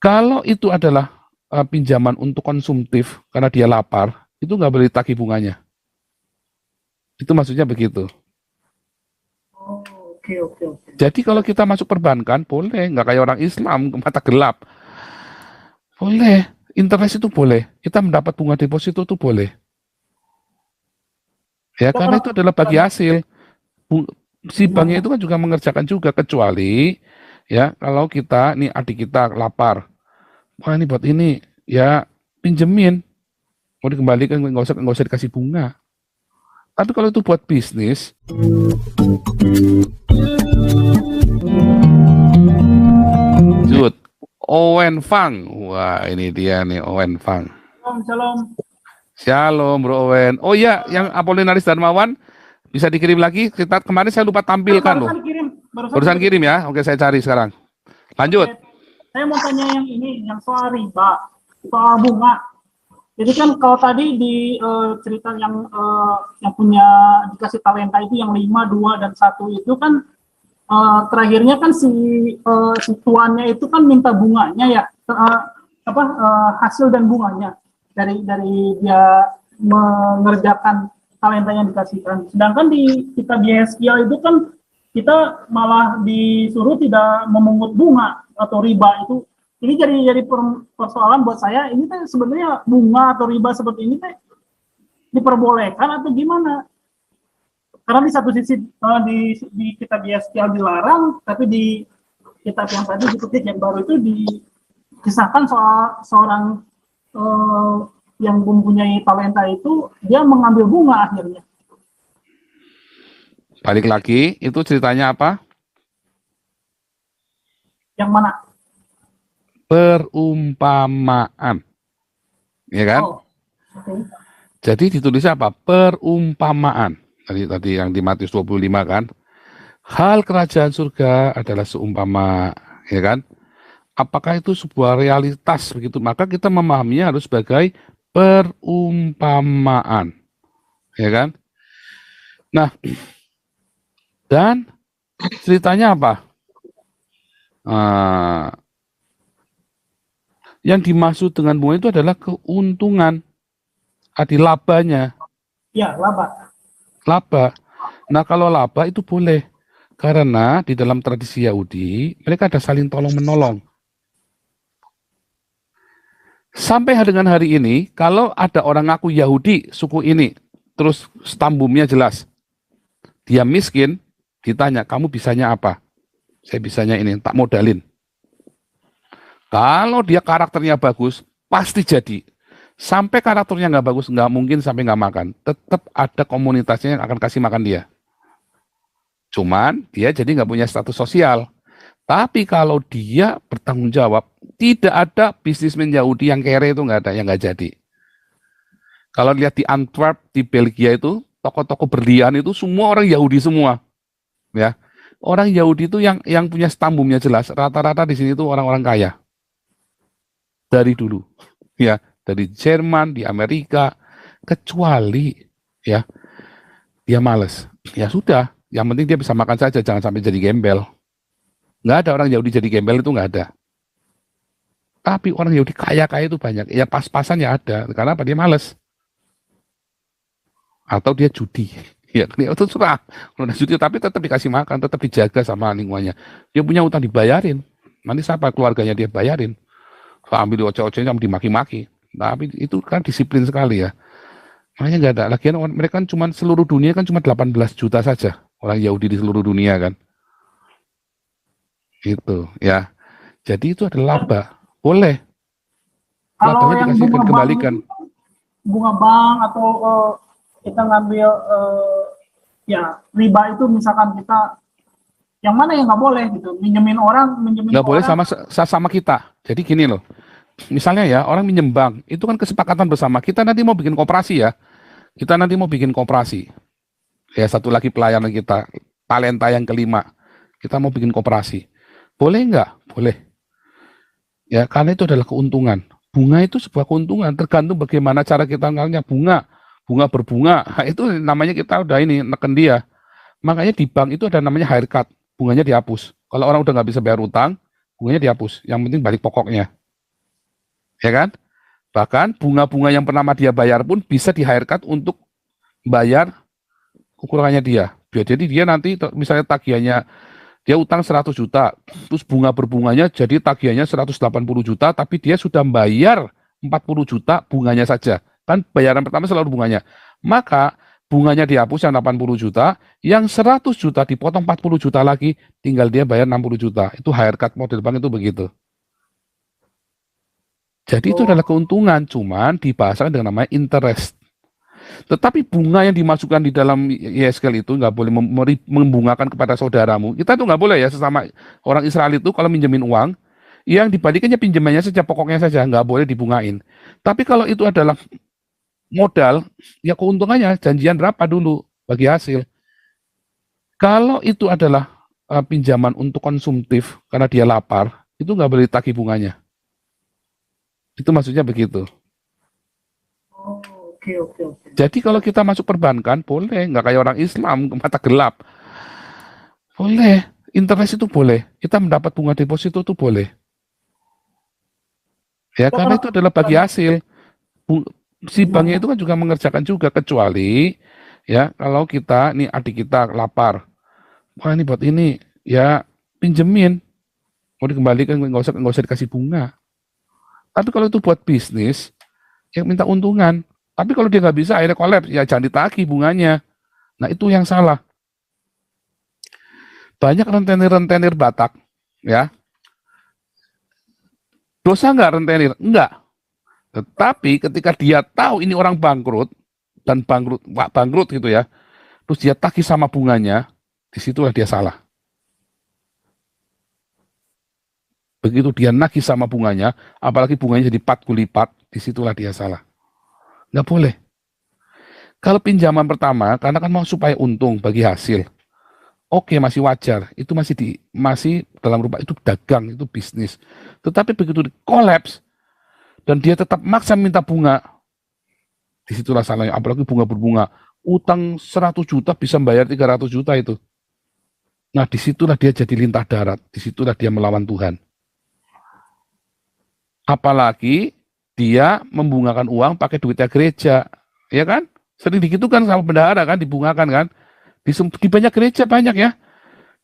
Kalau itu adalah pinjaman untuk konsumtif karena dia lapar, itu nggak boleh ditagih bunganya. Itu maksudnya begitu. Oh, oke, oke, oke. Jadi kalau kita masuk perbankan, boleh. Nggak kayak orang Islam, mata gelap. Boleh. Interest itu boleh. Kita mendapat bunga deposito itu boleh. Ya, Ya, karena karena itu adalah bagi hasil. Si banknya itu kan juga mengerjakan juga, kecuali ya kalau kita, nih adik kita lapar. Wah ini buat ini, ya pinjemin. Mau dikembalikan, nggak usah dikasih bunga. Tapi kalau itu buat bisnis, Jud, Owen Fang. Wah, ini dia nih Owen Fang. Shalom, shalom. Shalom, Bro Owen. Oh iya, yang Apolinaris Darmawan bisa dikirim lagi. Kita kemarin saya lupa tampilkan loh. Barusan kirim, Barusan kirim ya. Oke, saya cari sekarang. Lanjut. Oke. Saya mau tanya yang ini, yang soal riba, soal bunga. Jadi kan kalau tadi di cerita yang punya dikasih talenta itu yang 5, 2, dan 1 itu kan terakhirnya kan si tuannya itu kan minta bunganya ya, hasil dan bunganya dari dia mengerjakan talenta yang dikasihkan. Sedangkan di kitab Yehezkiel itu kan kita malah disuruh tidak memungut bunga atau riba itu. Ini jadi persoalan buat saya. Ini teh sebenarnya bunga atau riba seperti ini teh diperbolehkan atau gimana? Karena di satu sisi di kitab Yehezkiel dilarang, tapi di kitab yang tadi di petik yang baru itu dikisahkan soal seorang yang mempunyai talenta itu dia mengambil bunga akhirnya. Balik lagi, itu ceritanya apa? Yang mana? Perumpamaan. Ya kan? Oh, okay. Jadi ditulisnya apa? Perumpamaan. Tadi yang di Matius 25 kan? Hal kerajaan surga adalah seumpama, ya kan? Apakah itu sebuah realitas begitu? Maka kita memahaminya harus sebagai perumpamaan. Ya kan? Nah, dan ceritanya apa? Yang dimaksud dengan bunga itu adalah keuntungan, labanya. Ya, laba. Laba. Nah, kalau laba itu boleh. Karena di dalam tradisi Yahudi, mereka ada saling tolong-menolong. Sampai dengan hari ini, kalau ada orang ngaku Yahudi, suku ini, terus stambumnya jelas, dia miskin, ditanya, kamu bisanya apa? Saya bisanya ini, tak modalin. Kalau dia karakternya bagus, pasti jadi. Sampai karakternya nggak bagus, nggak mungkin sampai nggak makan. Tetap ada komunitasnya yang akan kasih makan dia. Cuman dia jadi nggak punya status sosial. Tapi kalau dia bertanggung jawab, tidak ada bisnismen Yahudi yang kere itu nggak ada, yang nggak jadi. Kalau lihat di Antwerp, di Belgia itu, toko-toko berlian itu semua orang Yahudi semua. Ya, orang Yahudi itu yang punya stambumnya jelas. Rata-rata di sini itu orang-orang kaya. Dari dulu, ya, dari Jerman, di Amerika, kecuali ya dia males. Ya sudah, yang penting dia bisa makan saja, jangan sampai jadi gembel. Nggak ada orang Yahudi jadi gembel, itu nggak ada. Tapi orang Yahudi kaya-kaya itu banyak. Ya pas-pasan ya ada. Karena apa? Dia males. Atau dia judi. Ya, itu serah. Kalau judi, tapi tetap dikasih makan, tetap dijaga sama lingkungannya. Dia punya utang dibayarin. Nanti siapa keluarganya dia bayarin. Kalau ambil oceh-ocehnya dimaki-maki. Tapi itu kan disiplin sekali ya. Makanya nggak ada. Lagian mereka kan cuma seluruh dunia kan cuma 18 juta saja. Orang Yahudi di seluruh dunia kan. Itu ya. Jadi itu adalah laba. Boleh. Kalau yang dikasihkan kembalikan. Bunga bank atau kita ngambil ya riba itu misalkan kita yang mana yang nggak boleh gitu, minjemin orang nggak boleh sama kita. Jadi gini loh, misalnya ya orang minjem bank itu kan kesepakatan bersama, kita nanti mau bikin koperasi ya, ya satu lagi pelayanan kita, talenta yang kelima, kita mau bikin koperasi, boleh nggak? Boleh ya, karena itu adalah keuntungan. Bunga itu sebuah keuntungan, tergantung bagaimana cara kita ngambilnya. Bunga berbunga, itu namanya kita udah ini neken dia. Makanya di bank itu ada namanya haircut, bunganya dihapus. Kalau orang udah nggak bisa bayar utang, bunganya dihapus. Yang penting balik pokoknya. ya kan? Bahkan bunga-bunga yang pernah dia bayar pun bisa di haircut untuk bayar kekurangannya dia. Jadi dia nanti misalnya tagihannya dia utang 100 juta, terus bunga berbunganya jadi tagihannya 180 juta, tapi dia sudah bayar 40 juta bunganya saja. Kan bayaran pertama selalu bunganya. Maka bunganya dihapus yang 80 juta, yang 100 juta dipotong 40 juta lagi, tinggal dia bayar 60 juta. Itu haircut model bank itu begitu. Jadi itu adalah keuntungan, cuman dibahasakan dengan namanya interest. Tetapi bunga yang dimasukkan di dalam ISKL itu nggak boleh membungakan kepada saudaramu. Kita tuh nggak boleh ya, sesama orang Israel itu kalau minjemin uang, yang dibalikannya pinjamannya saja, pokoknya saja, nggak boleh dibungain. Tapi kalau itu adalah modal, ya keuntungannya janjian berapa dulu bagi hasil. Kalau itu adalah pinjaman untuk konsumtif karena dia lapar, itu nggak boleh ditagih bunganya. Itu maksudnya begitu. Oke. Jadi kalau kita masuk perbankan, boleh. Nggak kayak orang Islam, mata gelap. Boleh. Interest itu boleh. Kita mendapat bunga deposito itu boleh. Ya, karena itu adalah bagi hasil. Si banknya itu kan juga mengerjakan juga, kecuali ya kalau kita, nih adik kita lapar. Wah ini buat ini, ya pinjemin. Mau dikembalikan, nggak usah dikasih bunga. Tapi kalau itu buat bisnis, yang minta untungan. Tapi kalau dia nggak bisa, akhirnya kolaps, ya jangan ditagih bunganya. Nah itu yang salah. Banyak rentenir-rentenir Batak, ya. Dosa nggak rentenir? Enggak. Tetapi ketika dia tahu ini orang bangkrut, dan bangkrut gitu ya, terus dia tagih sama bunganya, disitulah dia salah. Begitu dia nagih sama bunganya, apalagi bunganya jadi 4 kali lipat, disitulah dia salah. Nggak boleh. Kalau pinjaman pertama, karena kan mau supaya untung bagi hasil, oke masih wajar, itu masih dalam rupa itu dagang, itu bisnis. Tetapi begitu di kolaps dan dia tetap maksa minta bunga, disitulah salahnya. Apalagi bunga berbunga, utang 100 juta bisa bayar 300 juta itu. Nah disitulah dia jadi lintah darat, disitulah dia melawan Tuhan. Apalagi dia membungakan uang pakai duitnya gereja, ya kan? Sering digitukan sama bendahara kan, dibungakan kan? Di banyak gereja banyak ya,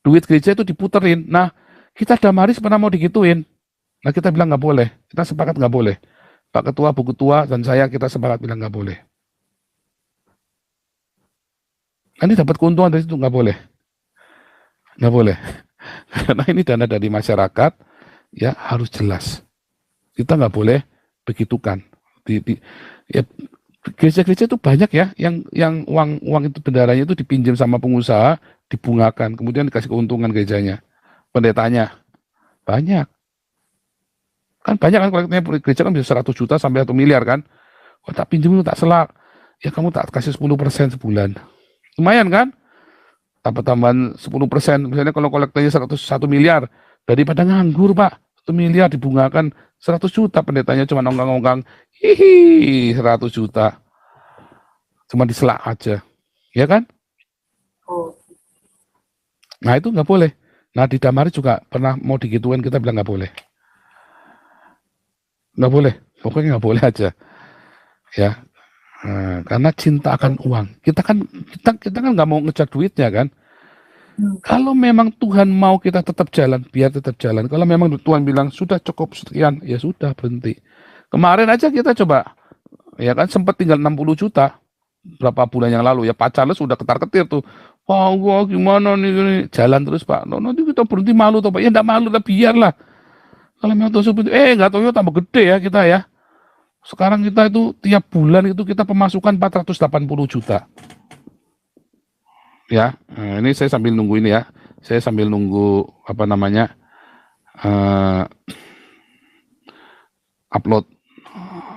duit gereja itu diputerin. Nah, kita Damaris pernah mau digituin. Nah, kita bilang nggak boleh. Kita sepakat nggak boleh. Pak Ketua, Bu Ketua, dan saya kita sepakat bilang nggak boleh. Nanti dapat keuntungan dari situ nggak boleh. Nggak boleh. Karena ini dana dari masyarakat, ya harus jelas. Kita nggak boleh begitukan. Ya, gereja-gereja itu banyak ya, yang uang itu bendaranya itu dipinjam sama pengusaha, dibungakan, kemudian dikasih keuntungan gerejanya, pendetanya banyak. Kan banyak kan kolektornya gereja kan bisa 100 juta sampai 1 miliar kan. Wah, tak pinjam itu tak selak. Ya kamu tak kasih 10% sebulan. Lumayan kan? Dapat tambahan 10%. Misalnya kalau kolektornya 1 miliar, daripada nganggur Pak. 1 miliar dibungakan 100 juta, pendetanya cuma ongkang-ongkang, hihi 100 juta. Cuma diselak aja. Ya kan? Nah itu nggak boleh. Nah di Damaris juga pernah mau digituin, kita bilang nggak boleh. Nggak boleh. Pokoknya nggak boleh aja. Ya. Nah, karena cinta akan uang. Kita kan nggak mau ngejar duitnya kan. Kalau memang Tuhan mau kita tetap jalan, biar tetap jalan. Kalau memang Tuhan bilang sudah cukup sekian, ya sudah berhenti. Kemarin aja kita coba, ya kan sempat tinggal 60 juta berapa bulan yang lalu ya, Pak Charles sudah ketar-ketir tuh. Wah, gimana nih, jalan terus Pak. Nanti kita berhenti malu toh Pak. Ya enggak malu lah, biarlah. Kalau memang Tuhan seperti nggak tahu ya tambah gede ya kita ya. Sekarang kita itu tiap bulan itu kita pemasukan 480 juta. Ya, nah ini saya sambil nunggu ini ya. Saya sambil nunggu apa namanya upload.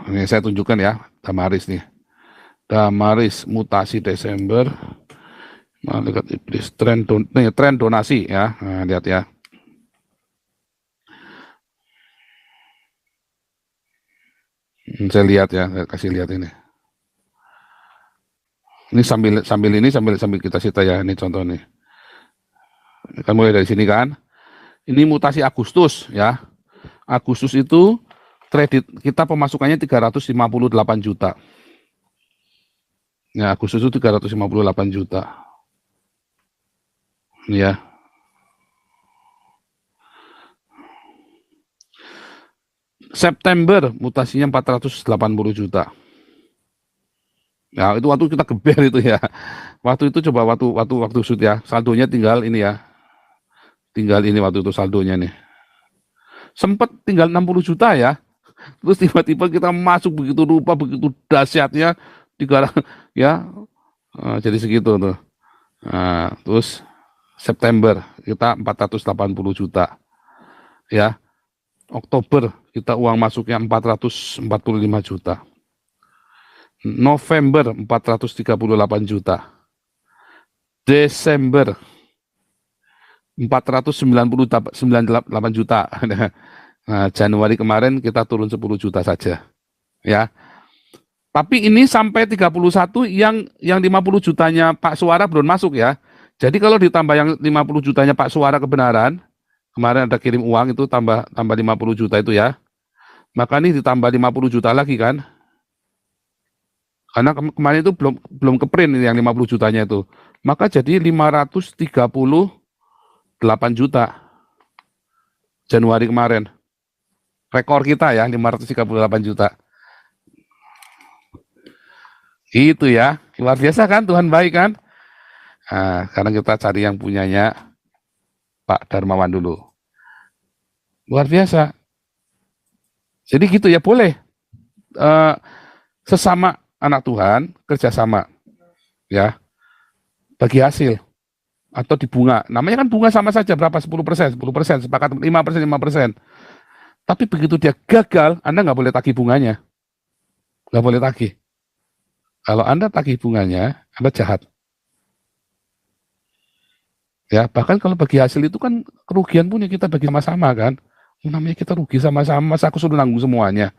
Ini saya tunjukkan ya, Damaris nih. Damaris mutasi Desember. Malaikat iblis tren donasi ya. Nah, lihat ya. Saya lihat ya, saya kasih lihat ini. Ini sambil kita cita ya, ini contoh nih. Kan mulai dari sini kan. Ini mutasi Agustus ya. Agustus itu kredit kita pemasukannya 358 juta. Ya, Agustus itu 358 juta. Ya. September mutasinya 480 juta. Ya, itu waktu kita geber itu ya. Waktu itu coba waktu shoot ya, saldonya tinggal ini ya. Tinggal ini waktu itu saldonya nih. Sempat tinggal 60 juta ya. Terus tiba-tiba kita masuk begitu rupa, begitu dahsyatnya ya. Jadi segitu tuh. Nah, terus September kita 480 juta. Ya. Oktober kita uang masuknya 445 juta. November 438 juta. Desember 498 juta. Nah, Januari kemarin kita turun 10 juta saja. Ya. Tapi ini sampai 31 yang 50 jutanya Pak Suara belum masuk ya. Jadi kalau ditambah yang 50 jutanya Pak Suara kebenaran, kemarin ada kirim uang itu tambah 50 juta itu ya. Maka ini ditambah 50 juta lagi kan. Karena kemarin itu belum keprint yang 50 jutanya itu. Maka jadi 538 juta Januari kemarin. Rekor kita ya 538 juta. Itu ya. Luar biasa kan, Tuhan baik kan. Nah, sekarang kita cari yang punyanya Pak Darmawan dulu. Luar biasa. Jadi gitu ya, boleh sesama anak Tuhan kerjasama ya bagi hasil atau di bunga. Namanya kan bunga sama saja, berapa? 10%, sepakat 5%. Tapi begitu dia gagal, Anda nggak boleh tagih bunganya. Nggak boleh tagih. Kalau Anda tagih bunganya, Anda jahat. Ya, bahkan kalau bagi hasil itu kan kerugian pun ya kita bagi sama-sama kan. Namanya kita rugi sama-sama, masa aku suruh nanggung semuanya.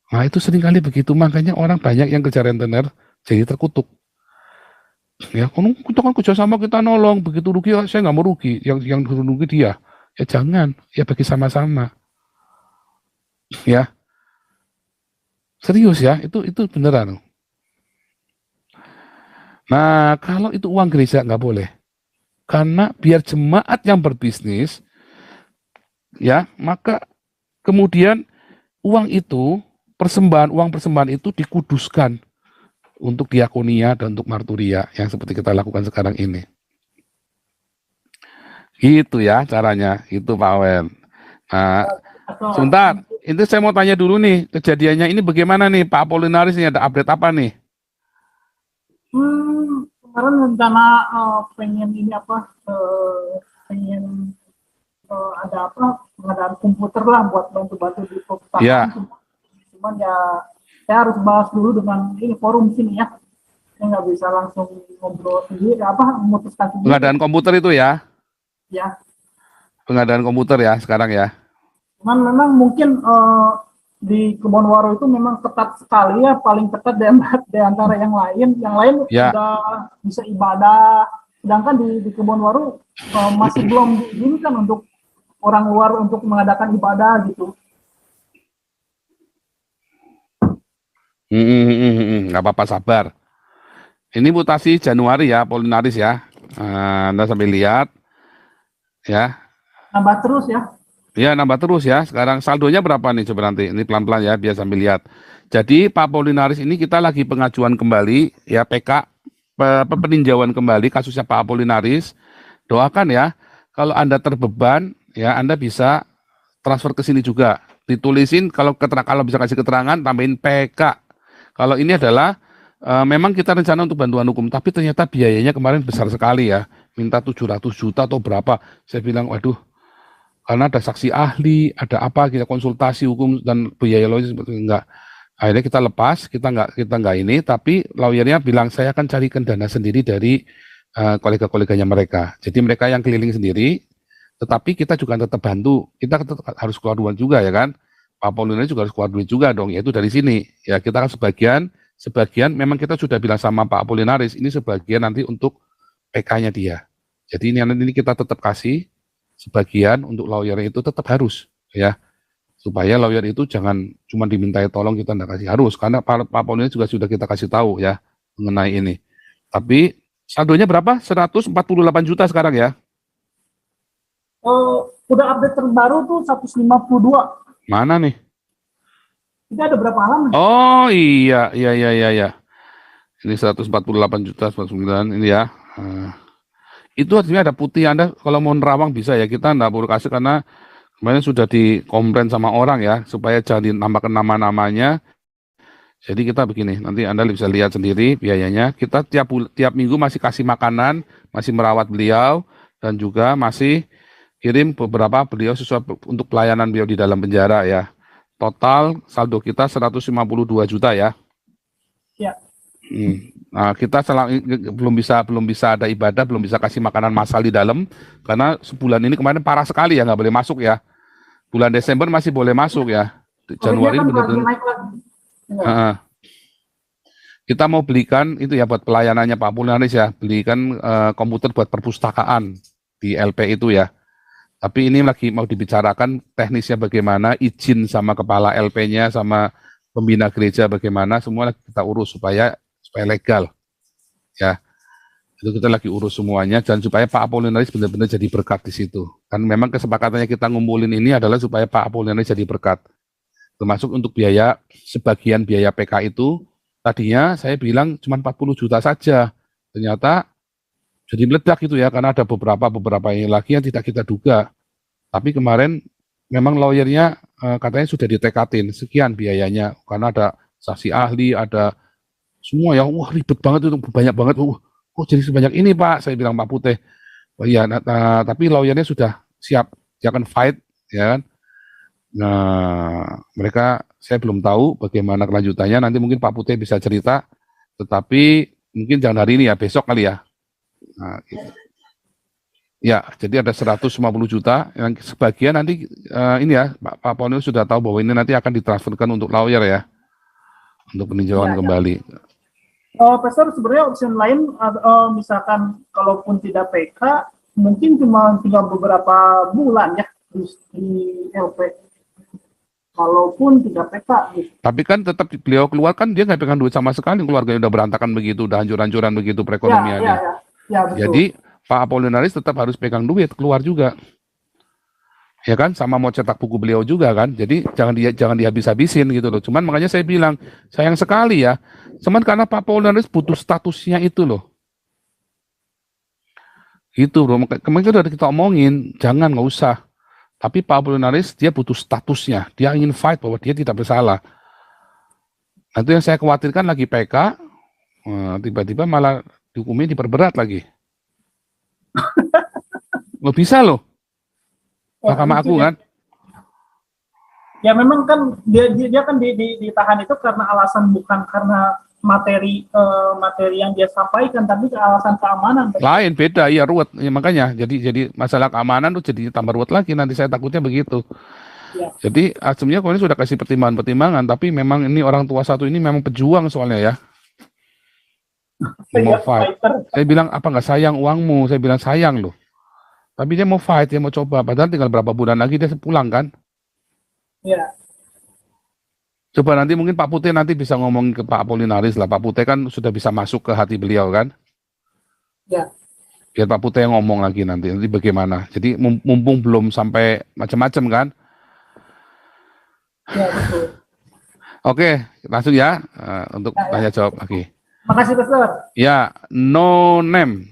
Nah itu seringkali begitu, makanya orang banyak yang kejar rentenir jadi terkutuk. Ya, kita kan kerjasama, kita nolong, begitu rugi, saya nggak mau rugi, yang rugi dia. Ya jangan, ya bagi sama-sama. Ya, serius ya, itu beneran. Nah, kalau itu uang gereja nggak boleh. Karena biar jemaat yang berbisnis, ya, maka kemudian uang persembahan itu dikuduskan untuk diakonia dan untuk marturia yang seperti kita lakukan sekarang ini. Gitu ya caranya, itu Pak Wen. Nah, sebentar, itu saya mau tanya dulu nih, kejadiannya ini bagaimana nih Pak Apolinaris, ini ada update apa nih? Kemarin rencana pengen ada pengadaan komputer lah buat bantu-bantu di perpustakaan. Ya. Cuman ya saya harus bahas dulu dengan ini forum sini ya. Saya nggak bisa langsung ngobrol sendiri, memutuskan sendiri. Pengadaan komputer itu ya? Ya. Pengadaan komputer ya sekarang ya? Cuman memang mungkin di Kebonwaro itu memang ketat sekali ya, paling ketat di antara yang lain. Yang lain ya. sudah bisa ibadah, sedangkan di Kebonwaro masih belum diizinkan untuk orang luar untuk mengadakan ibadah gitu. Nggak apa-apa, sabar. Ini mutasi Januari ya, Apolinaris ya. Anda sampai lihat ya. Nambah terus ya. Ya, nambah terus ya. Sekarang saldonya berapa nih coba nanti. Ini pelan-pelan ya, biar sambil lihat. Jadi Pak Apolinaris ini kita lagi pengajuan kembali ya, PK, peninjauan kembali kasusnya Pak Apolinaris. Doakan ya, kalau Anda terbeban ya, Anda bisa transfer ke sini juga. Ditulisin kalau bisa kasih keterangan, tambahin PK. Kalau ini adalah memang kita rencana untuk bantuan hukum, tapi ternyata biayanya kemarin besar sekali ya. Minta 700 juta atau berapa. Saya bilang, waduh, karena ada saksi ahli, ada apa, kita konsultasi hukum dan biaya logis enggak. Akhirnya kita lepas, kita enggak ini, tapi lawyernya bilang saya akan carikan dana sendiri dari kolega-koleganya mereka. Jadi mereka yang keliling sendiri, tetapi kita juga tetap bantu. Kita tetap harus keluar duit juga ya kan. Pak Apolinaris juga harus keluar duit juga dong, yaitu dari sini. Ya kita kan sebagian memang kita sudah bilang sama Pak Apolinaris, ini sebagian nanti untuk PK-nya dia. Jadi ini kita tetap kasih sebagian untuk lawyernya itu tetap harus ya. supaya lawyer itu jangan cuma dimintai tolong kita nggak kasih, harus, karena Pak Polnya juga sudah kita kasih tahu ya mengenai ini. Tapi saldonya berapa? 148 juta sekarang ya. Udah update terbaru tuh 152. Mana nih? Ini ada berapa halaman? Oh iya. Ini 148 juta 49 ini ya. Itu artinya ada putih. Anda kalau mau nerawang bisa ya, kita nggak perlu kasih karena kemarin sudah dikomplain sama orang ya, supaya jangan dinambahkan nama-namanya. Jadi kita begini, nanti Anda bisa lihat sendiri biayanya. Kita tiap minggu masih kasih makanan, masih merawat beliau, dan juga masih kirim beberapa beliau sesuai untuk pelayanan beliau di dalam penjara ya. Total saldo kita 152 juta ya. Ya. Nah, kita belum bisa ada ibadah, belum bisa kasih makanan massal di dalam karena sebulan ini kemarin parah sekali ya, nggak boleh masuk ya. Bulan Desember masih boleh masuk ya. Januari benar-benar. Kita mau belikan itu ya buat pelayanannya Pak Polnaris ya, belikan komputer buat perpustakaan di LP itu ya. Tapi ini lagi mau dibicarakan teknisnya bagaimana, izin sama kepala LP-nya, sama pembina gereja bagaimana, semua kita urus supaya legal. Ya, itu kita lagi urus semuanya, dan supaya Pak Apolinaris benar-benar jadi berkat di situ. Kan memang kesepakatannya kita ngumpulin ini adalah supaya Pak Apolinaris jadi berkat. Termasuk untuk biaya, sebagian biaya PK itu, tadinya saya bilang cuma 40 juta saja. Ternyata jadi meledak itu ya, karena ada beberapa yang lagi yang tidak kita duga. Tapi kemarin memang lawyernya katanya sudah ditekatin sekian biayanya, karena ada saksi ahli, ada semua ya, wah ribet banget itu, banyak banget. Kok jadi sebanyak ini Pak? Saya bilang Pak Putih. Oh iya, tapi lawyernya sudah siap, dia akan fight, ya kan? Nah, mereka saya belum tahu bagaimana kelanjutannya. Nanti mungkin Pak Putih bisa cerita, tetapi mungkin jangan hari ini ya, besok kali ya. Nah, gitu. Ya, jadi ada 150 juta, yang sebagian nanti ini ya, Pak Ponil sudah tahu bahwa ini nanti akan ditransferkan untuk lawyer ya, untuk peninjauan kembali. Pastor, sebenarnya opsi lain, misalkan kalaupun tidak PK, mungkin cuma tinggal beberapa bulan ya di LP. Kalaupun tidak PK. Gitu. Tapi kan tetap beliau keluar kan, dia nggak pegang duit sama sekali, keluarganya udah berantakan begitu, udah hancur-hancuran begitu perekonomiannya. Ya, betul. Jadi Pak Apolinaris tetap harus pegang duit, keluar juga. Ya kan, sama mau cetak buku beliau juga kan. Jadi jangan dihabis-habisin gitu loh. Cuman makanya saya bilang, sayang sekali ya. Cuman karena Pak Apolinaris butuh statusnya itu loh. Gitu loh. Kemarin udah kita omongin, jangan, nggak usah. Tapi Pak Apolinaris dia butuh statusnya. Dia ingin fight bahwa dia tidak bersalah. Nah, itu yang saya khawatirkan lagi PK, tiba-tiba malah dihukumnya diperberat lagi. Lo bisa loh, Mahkamah Agung kan? Ya memang kan dia kan ditahan itu karena alasan, bukan karena materi yang dia sampaikan, tapi alasan keamanan. Lain, beda, ya ruwet. Ya, makanya jadi masalah keamanan tuh jadi tambah ruwet lagi. Nanti saya takutnya begitu. Ya. Jadi asumnya kemarin sudah kasih pertimbangan, tapi memang ini orang tua satu ini memang pejuang soalnya ya. Mau fight. Saya bilang apa nggak sayang uangmu? Saya bilang sayang loh. Tapi dia mau fight, dia mau coba. Padahal tinggal berapa bulan lagi dia pulang kan? Iya. Coba nanti mungkin Pak Putih nanti bisa ngomong ke Pak Apolinaris lah. Pak Putih kan sudah bisa masuk ke hati beliau kan? Ya. Biar Pak Putih yang ngomong lagi nanti bagaimana. Jadi mumpung belum sampai macam-macam kan? Ya betul. Oke, langsung ya untuk tanya jawab lagi. Makasih Pastor. Ya, no name.